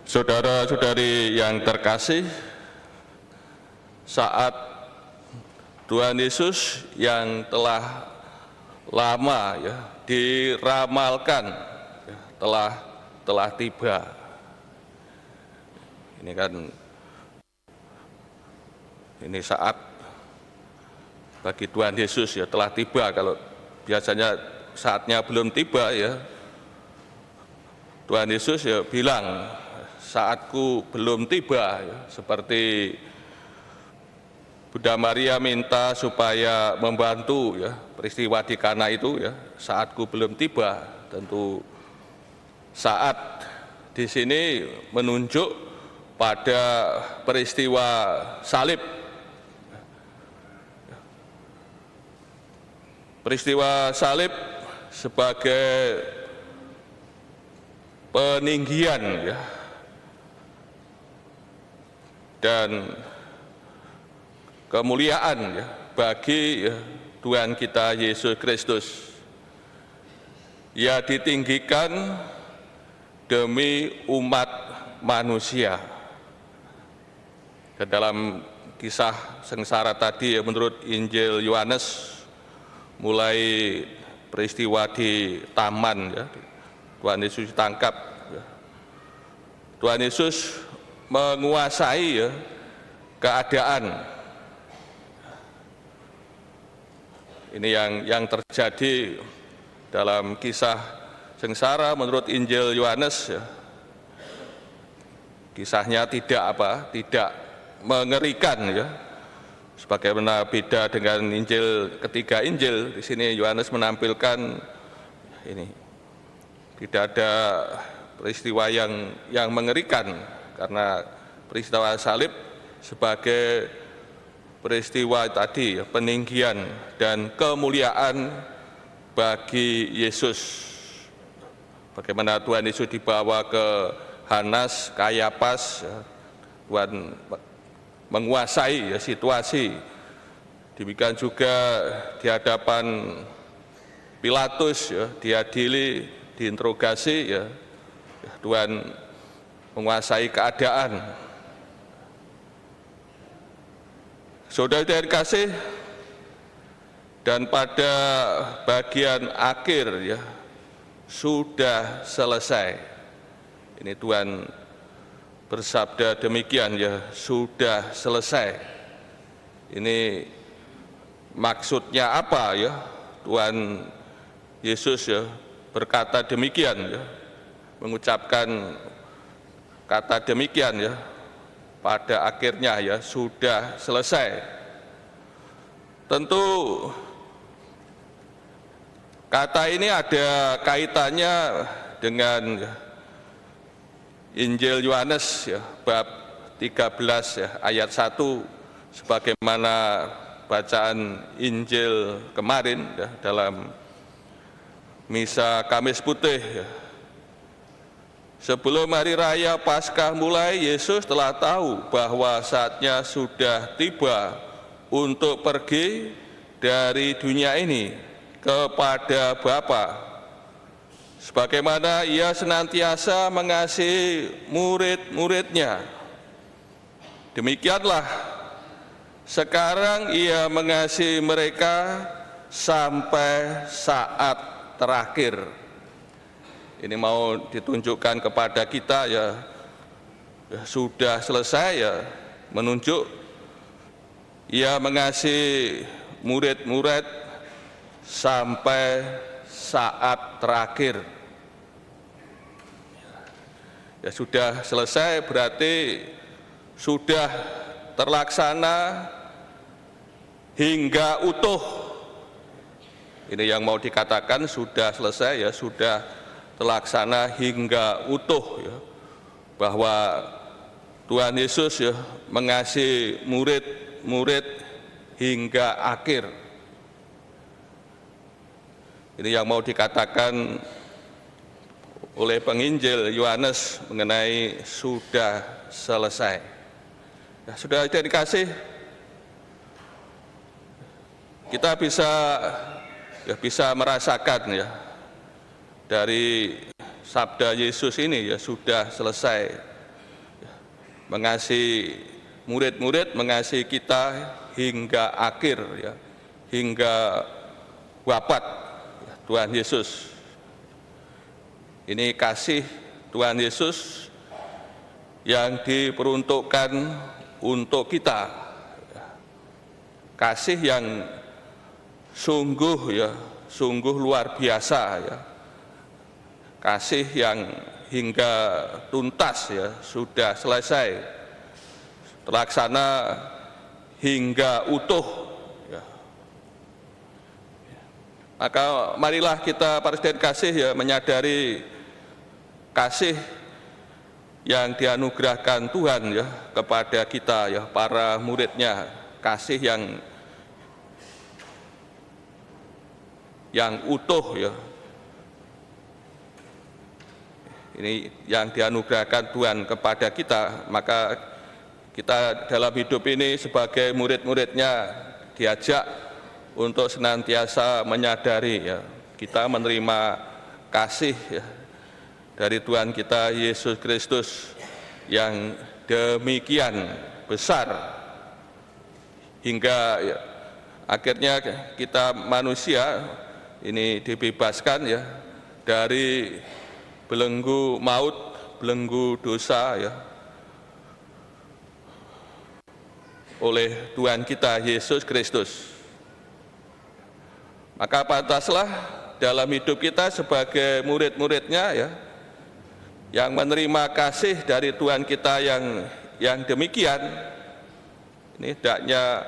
Saudara-saudari yang terkasih, saat Tuhan Yesus yang telah lama diramalkan telah tiba. Ini saat bagi Tuhan Yesus telah tiba. Kalau biasanya saatnya belum tiba Tuhan Yesus bilang, saatku belum tiba, seperti Bunda Maria minta supaya membantu peristiwa di Kana itu, saatku belum tiba. Tentu saat di sini menunjuk pada peristiwa salib. Peristiwa salib sebagai peninggian dan kemuliaan bagi Tuhan kita Yesus Kristus. Ia ditinggikan demi umat manusia. Dan dalam kisah sengsara tadi menurut Injil Yohanes, mulai peristiwa di taman Tuhan Yesus ditangkap, Tuhan Yesus menguasai keadaan. Ini yang terjadi dalam kisah sengsara menurut Injil Yohanes. Kisahnya tidak mengerikan, sebagaimana beda dengan Injil, ketiga Injil. Di sini Yohanes menampilkan ini tidak ada peristiwa yang mengerikan, karena peristiwa salib sebagai peristiwa tadi peninggian dan kemuliaan bagi Yesus. Bagaimana Tuhan Yesus dibawa ke Hanas, Kayapas, Tuhan menguasai situasi. Demikian juga di hadapan Pilatus, diadili, diinterogasi, Tuhan menguasai keadaan. Saudara dikasih, dan pada bagian akhir sudah selesai. Ini Tuhan bersabda demikian, sudah selesai. Ini maksudnya apa Tuhan Yesus berkata demikian, mengucapkan kata demikian pada akhirnya sudah selesai. Tentu kata ini ada kaitannya dengan Injil Yohanes bab 13 ayat 1, sebagaimana bacaan Injil kemarin dalam Misa Kamis Putih. Sebelum hari raya Paskah mulai, Yesus telah tahu bahwa saatnya sudah tiba untuk pergi dari dunia ini kepada Bapa. Sebagaimana ia senantiasa mengasihi murid-muridnya, demikianlah sekarang ia mengasihi mereka sampai saat terakhir. Ini mau ditunjukkan kepada kita sudah selesai, menunjuk ia mengasihi murid-murid sampai saat terakhir. Sudah selesai berarti sudah terlaksana hingga utuh. Ini yang mau dikatakan sudah selesai, sudah terlaksana hingga utuh, bahwa Tuhan Yesus mengasihi murid-murid hingga akhir. Ini yang mau dikatakan oleh penginjil Yohanes mengenai sudah selesai. Sudah dikasih, kita bisa merasakan dari sabda Yesus ini sudah selesai. mengasihi murid-murid, mengasihi kita hingga akhir, ya, hingga wafat, ya, Tuhan Yesus. Ini kasih Tuhan Yesus yang diperuntukkan untuk kita, ya. Kasih yang sungguh, ya, sungguh luar biasa, ya. Kasih yang hingga tuntas, ya, sudah selesai, terlaksana hingga utuh, ya. Maka marilah kita para saudara kasih, ya, menyadari kasih yang dianugerahkan Tuhan, ya, kepada kita, ya, para muridnya, kasih yang utuh, ya. Ini yang dianugerahkan Tuhan kepada kita, maka kita dalam hidup ini sebagai murid-muridnya diajak untuk senantiasa menyadari, ya, kita menerima kasih, ya, dari Tuhan kita Yesus Kristus yang demikian besar, hingga, ya, akhirnya kita manusia ini dibebaskan, ya, dari belenggu maut, belenggu dosa, ya, oleh Tuhan kita Yesus Kristus. Maka pantaslah dalam hidup kita sebagai murid-muridnya, ya, yang menerima kasih dari Tuhan kita yang demikian, ini hendaknya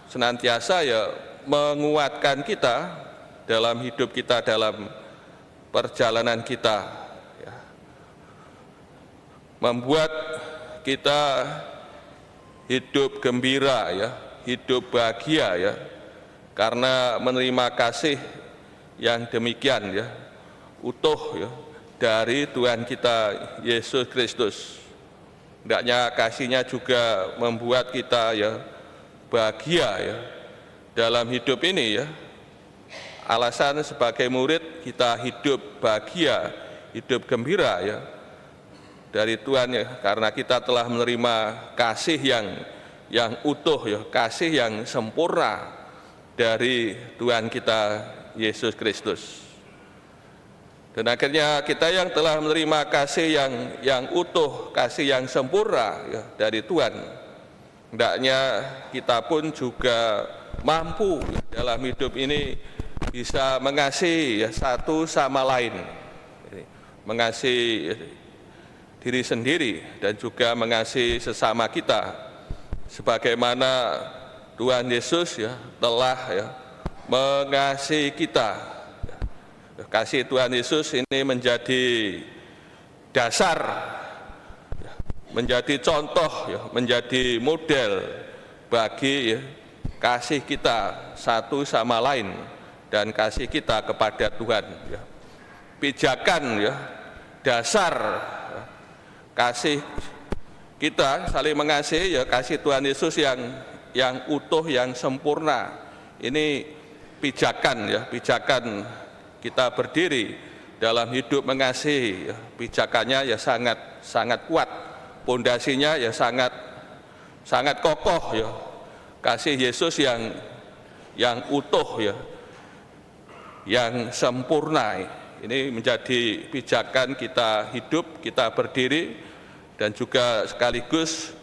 senantiasa, ya, menguatkan kita dalam hidup kita, dalam perjalanan kita, ya, membuat kita hidup gembira, ya, hidup bahagia, ya, karena menerima kasih yang demikian, ya, utuh, ya, dari Tuhan kita Yesus Kristus. Hendaknya kasihnya juga membuat kita, ya, bahagia, ya, dalam hidup ini, ya. Alasan sebagai murid kita hidup bahagia, hidup gembira, ya, dari Tuhan, ya, karena kita telah menerima kasih yang utuh, ya, kasih yang sempurna dari Tuhan kita Yesus Kristus. Dan akhirnya kita yang telah menerima kasih yang utuh, kasih yang sempurna, ya, dari Tuhan, hendaknya kita pun juga mampu dalam hidup ini bisa mengasihi, ya, satu sama lain, mengasihi diri sendiri dan juga mengasihi sesama kita, sebagaimana Tuhan Yesus, ya, telah, ya, mengasihi kita. Kasih Tuhan Yesus ini menjadi dasar, ya, menjadi contoh, ya, menjadi model bagi, ya, kasih kita satu sama lain dan kasih kita kepada Tuhan, ya. Pijakan, ya, dasar, ya, kasih kita saling mengasihi, ya, kasih Tuhan Yesus yang utuh, yang sempurna. Ini pijakan, ya, pijakan kita berdiri dalam hidup mengasihi, ya. Pijakannya, ya, sangat kuat, pondasinya, ya, sangat kokoh, ya. Kasih Yesus yang utuh, ya, yang sempurna, ini menjadi pijakan kita hidup, kita berdiri, dan juga sekaligus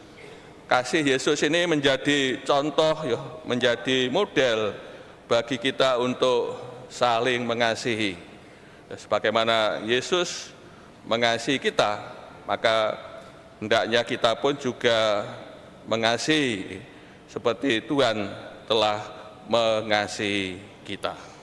kasih Yesus ini menjadi contoh, ya, menjadi model bagi kita untuk saling mengasihi. Sebagaimana Yesus mengasihi kita, maka hendaknya kita pun juga mengasihi seperti Tuhan telah mengasihi kita.